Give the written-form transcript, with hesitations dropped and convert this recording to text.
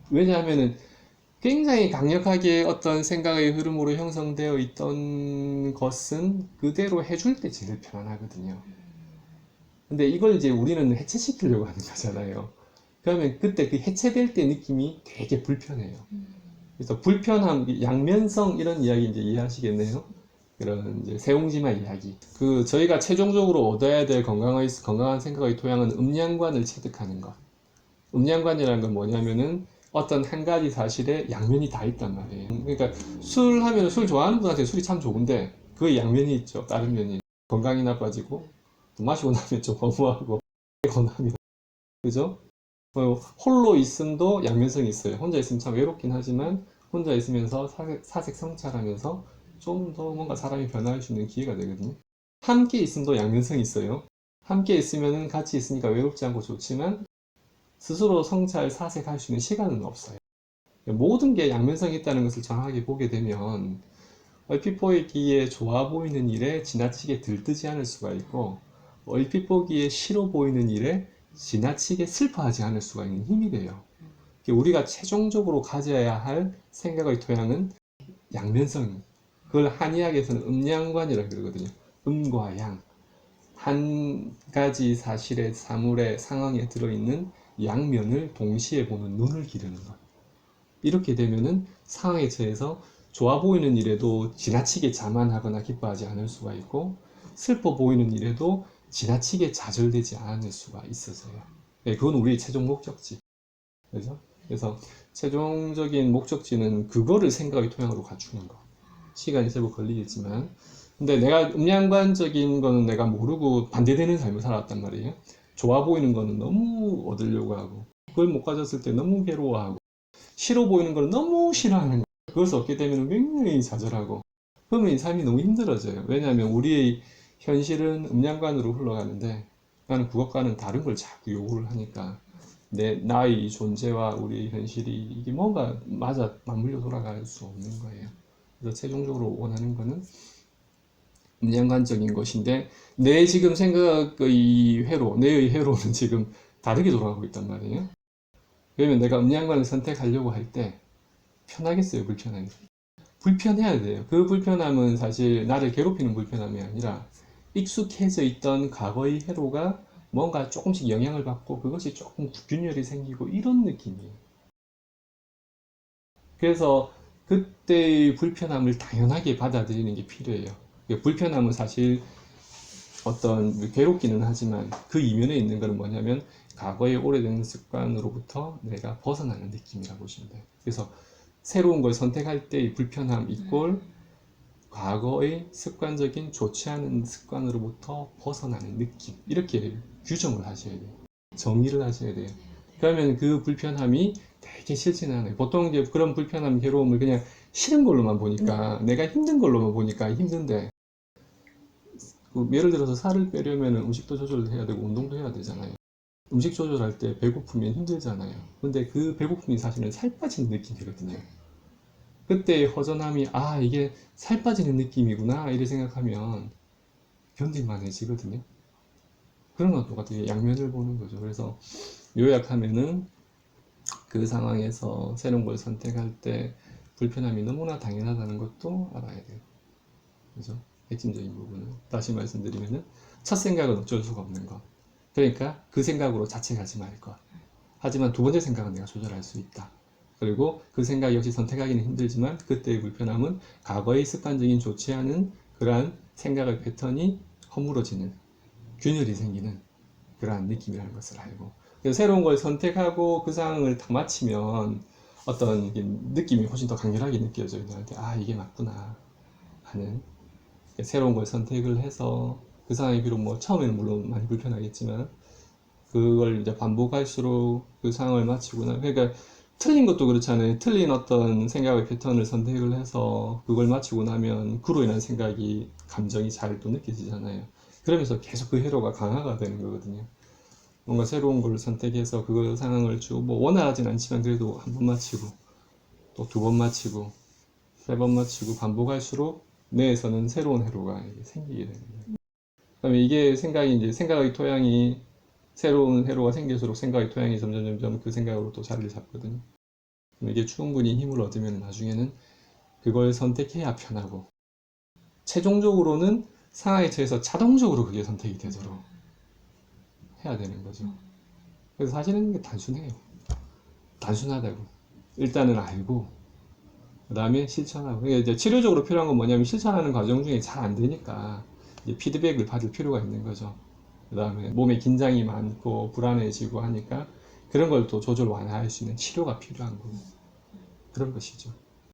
왜냐하면은 굉장히 강력하게 어떤 생각의 흐름으로 형성되어 있던 것은 그대로 해줄 때 제일 편안하거든요. 근데 이걸 이제 우리는 해체시키려고 하는 거잖아요. 그러면 그때 그 해체될 때 느낌이 되게 불편해요. 그래서 불편함, 양면성 이런 이야기 이제 이해하시겠네요. 그런 이제 세옹지마 이야기. 그 저희가 최종적으로 얻어야 될 건강한 생각의 토양은 음양관을 체득하는 것. 음양관이라는 건 뭐냐면은 어떤 한 가지 사실에 양면이 다 있단 말이에요. 그러니까 술 하면 술 좋아하는 분한테 술이 참 좋은데 그 양면이 있죠. 다른 면이. 건강이 나빠지고 마시고 나면 좀 허무하고 건강이 그죠? 홀로 있음도 양면성이 있어요. 혼자 있으면 참 외롭긴 하지만 혼자 있으면서 사색성찰하면서 좀 더 뭔가 사람이 변화할 수 있는 기회가 되거든요. 함께 있음도 양면성이 있어요. 함께 있으면 같이 있으니까 외롭지 않고 좋지만 스스로 성찰, 사색할 수 있는 시간은 없어요. 모든 게 양면성이 있다는 것을 정확하게 보게 되면 얼핏 보기에 좋아 보이는 일에 지나치게 들뜨지 않을 수가 있고 얼핏 보기에 싫어 보이는 일에 지나치게 슬퍼하지 않을 수가 있는 힘이 돼요. 우리가 최종적으로 가져야 할 생각의 토양은 양면성. 그걸 한의학에서는 음양관이라고 그러거든요. 음과 양. 한 가지 사실의 사물의 상황에 들어있는 양면을 동시에 보는 눈을 기르는 것. 이렇게 되면은 상황에 처해서 좋아 보이는 일에도 지나치게 자만하거나 기뻐하지 않을 수가 있고 슬퍼 보이는 일에도 지나치게 좌절되지 않을 수가 있어서요. 네, 그건 우리의 최종 목적지. 그죠? 그래서 최종적인 목적지는 그거를 생각의 토양으로 갖추는 거. 시간이 제법 걸리겠지만. 근데 내가 음양관적인 거는 내가 모르고 반대되는 삶을 살았단 말이에요. 좋아 보이는 거는 너무 얻으려고 하고, 그걸 못 가졌을 때 너무 괴로워하고, 싫어 보이는 걸 너무 싫어하는 거예요. 그것을 얻게 되면 굉장히 좌절하고, 그러면 이 삶이 너무 힘들어져요. 왜냐하면 우리의 현실은 음양관으로 흘러가는데, 나는 그것과는 다른 걸 자꾸 요구를 하니까, 나의 존재와 우리의 현실이 이게 뭔가 맞아 맞물려 돌아갈 수 없는 거예요. 그래서 최종적으로 원하는 거는 음양관적인 것인데 내 지금 생각의 회로, 내의 회로는 지금 다르게 돌아가고 있단 말이에요. 그러면 내가 음양관을 선택하려고 할 때 편하겠어요, 불편하게? 불편해야 돼요. 그 불편함은 사실 나를 괴롭히는 불편함이 아니라 익숙해져 있던 과거의 회로가 뭔가 조금씩 영향을 받고 그것이 조금 균열이 생기고 이런 느낌이에요. 그래서 그때의 불편함을 당연하게 받아들이는 게 필요해요. 불편함은 사실 어떤 괴롭기는 하지만 그 이면에 있는 것은 뭐냐면 과거의 오래된 습관으로부터 내가 벗어나는 느낌이라고 보시면 돼요. 그래서 새로운 걸 선택할 때의 불편함 이꼴 과거의 습관적인 좋지 않은 습관으로부터 벗어나는 느낌 이렇게 규정을 하셔야 돼요. 정의를 하셔야 돼요. 그러면 그 불편함이 되게 싫지는 않아요. 보통 이제 그런 불편함, 괴로움을 그냥 싫은 걸로만 보니까 내가 힘든 걸로만 보니까 힘든데 예를 들어서 살을 빼려면 음식도 조절해야 되고 운동도 해야 되잖아요. 음식 조절할 때 배고프면 힘들잖아요. 근데 그 배고픔이 사실은 살 빠지는 느낌이거든요. 그때의 허전함이 아 이게 살 빠지는 느낌이구나 이렇게 생각하면 견딜만해지거든요. 그런 것도 똑같아요. 양면을 보는 거죠. 그래서 요약하면은 그 상황에서 새로운 걸 선택할 때 불편함이 너무나 당연하다는 것도 알아야 돼요. 그죠? 핵심적인 부분은. 다시 말씀드리면은 첫 생각은 어쩔 수가 없는 것. 그러니까 그 생각으로 자책하지 말 것. 하지만 두 번째 생각은 내가 조절할 수 있다. 그리고 그 생각 역시 선택하기는 힘들지만 그때의 불편함은 과거의 습관적인 좋지 않은 그러한 생각의 패턴이 허물어지는 균열이 생기는 그러한 느낌이라는 것을 알고 그래서 새로운 걸 선택하고 그 상황을 다 마치면 어떤 느낌이 훨씬 더 강렬하게 느껴져요. 나한테 아 이게 맞구나 하는 새로운 걸 선택을 해서 그 상황이 비록 뭐 처음에는 물론 많이 불편하겠지만 그걸 이제 반복할수록 그 상황을 마치고 나 그러니까 틀린 것도 그렇잖아요. 틀린 어떤 생각의 패턴을 선택을 해서 그걸 마치고 나면 그로 인한 생각이 감정이 잘 또 느껴지잖아요. 그러면서 계속 그 회로가 강화가 되는 거거든요. 뭔가 새로운 걸 선택해서 그 상황을 쭉 뭐 원활하진 않지만 그래도 한 번 마치고 또 두 번 마치고 세 번 마치고 반복할수록 뇌에서는 새로운 회로가 생기게 되는 거예요. 그다음에 이게 생각이 이제 생각의 토양이 새로운 회로가 생길수록 생각의 토양이 점점 그 생각으로 또 자리를 잡거든요. 이게 충분히 힘을 얻으면 나중에는 그걸 선택해야 편하고, 최종적으로는 상황에 처해서 자동적으로 그게 선택이 되도록 해야 되는 거죠. 그래서 사실은 이게 단순해요. 단순하다고. 일단은 알고, 그 다음에 실천하고. 그러니까 이제 치료적으로 필요한 건 뭐냐면 실천하는 과정 중에 잘 안 되니까 이제 피드백을 받을 필요가 있는 거죠. 그 다음에 몸에 긴장이 많고 불안해지고 하니까 그런 걸 또 조절 완화할 수 있는 치료가 필요한 거고, 그런 것이죠.